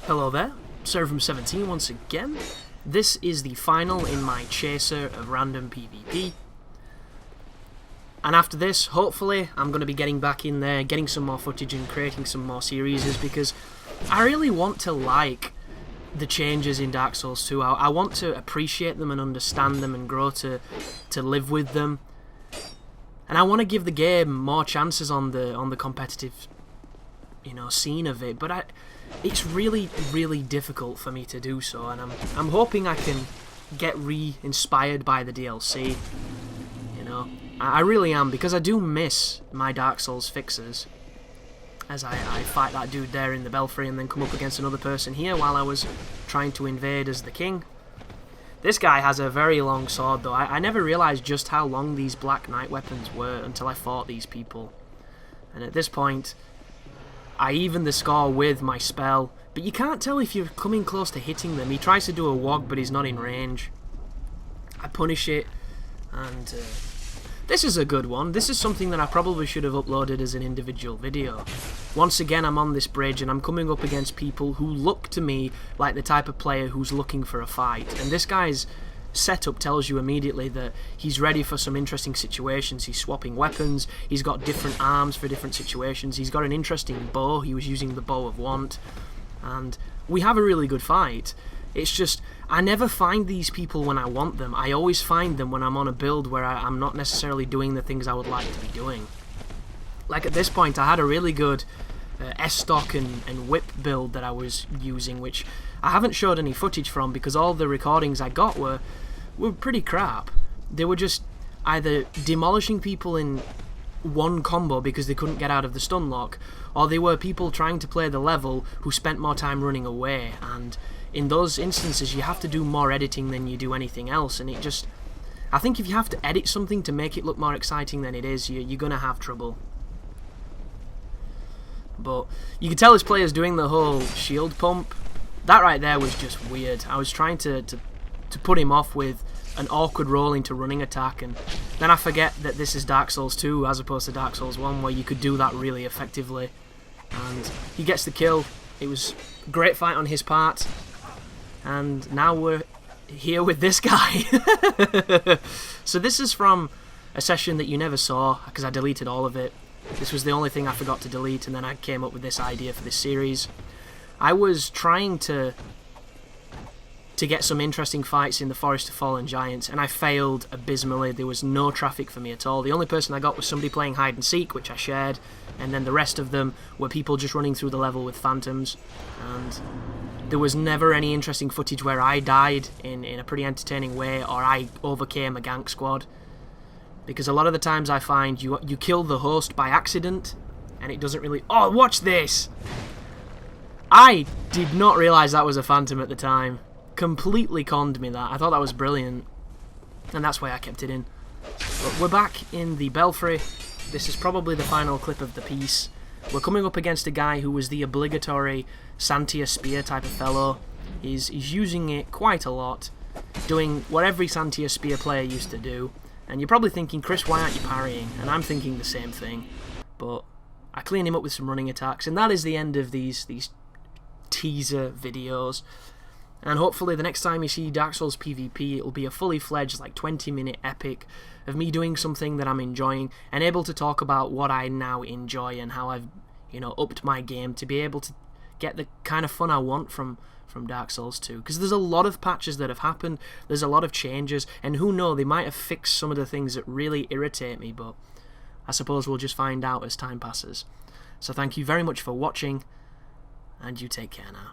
Hello there, Server17 once again. This is the final in my chaser of random PvP. And after this, hopefully, I'm going to be getting back in there, getting some more footage and creating some more series, because I really want to like the changes in Dark Souls 2. I want to appreciate them and understand them and grow to live with them. And I want to give the game more chances on the competitive, scene of it. But it's really, really difficult for me to do so, and I'm hoping I can get re-inspired by the DLC. I really am, because I do miss my Dark Souls fixes. As I fight that dude there in the belfry and then come up against another person here while I was trying to invade as the king. This guy has a very long sword though. I never realised just how long these Black Knight weapons were until I fought these people. And at this point, I even the score with my spell, but you can't tell if you're coming close to hitting them. He tries to do a wog, but he's not in range. I punish it, and this is a good one. This is something that I probably should have uploaded as an individual video. Once again, I'm on this bridge, and I'm coming up against people who look to me like the type of player who's looking for a fight. And this guy's setup tells you immediately that he's ready for some interesting situations. He's swapping weapons, he's got different arms for different situations, he's got an interesting bow. He was using the Bow of Want, and we have a really good fight. It's just, I never find these people when I want them. I always find them when I'm on a build where I'm not necessarily doing the things I would like to be doing. Like at this point, I had a really good S-stock and whip build that I was using, which I haven't showed any footage from because all the recordings I got were pretty crap. They were just either demolishing people in one combo because they couldn't get out of the stun lock, or they were people trying to play the level who spent more time running away, and in those instances you have to do more editing than you do anything else, and it just, I think if you have to edit something to make it look more exciting than it is, you're gonna have trouble. But you can tell this player's doing the whole shield pump. That right there was just weird. I was trying to put him off with an awkward roll into running attack, and then I forget that this is Dark Souls 2 as opposed to Dark Souls 1, where you could do that really effectively. And he gets the kill. It was a great fight on his part. And now we're here with this guy. So this is from a session that you never saw, because I deleted all of it. This was the only thing I forgot to delete, and then I came up with this idea for this series. I was trying to get some interesting fights in the Forest of Fallen Giants, and I failed abysmally. There was no traffic for me at all. The only person I got was somebody playing hide and seek, which I shared, and then the rest of them were people just running through the level with phantoms, and there was never any interesting footage where I died in a pretty entertaining way, or I overcame a gank squad. Because a lot of the times I find you kill the host by accident, and it doesn't really... Oh, watch this! I did not realise that was a phantom at the time. Completely conned me that. I thought that was brilliant, and that's why I kept it in. But we're back in the belfry. This is probably the final clip of the piece. We're coming up against a guy who was the obligatory Santia Spear type of fellow. He's using it quite a lot, doing what every Santia Spear player used to do. And you're probably thinking, Chris, why aren't you parrying? And I'm thinking the same thing. But I clean him up with some running attacks, and that is the end of these teaser videos. And hopefully the next time you see Dark Souls PvP, it'll be a fully fledged, like 20-minute epic of me doing something that I'm enjoying and able to talk about what I now enjoy and how I've, upped my game to be able to get the kind of fun I want from Dark Souls 2. Because there's a lot of patches that have happened, there's a lot of changes, and who knows, they might have fixed some of the things that really irritate me, but I suppose we'll just find out as time passes. So thank you very much for watching, and you take care now.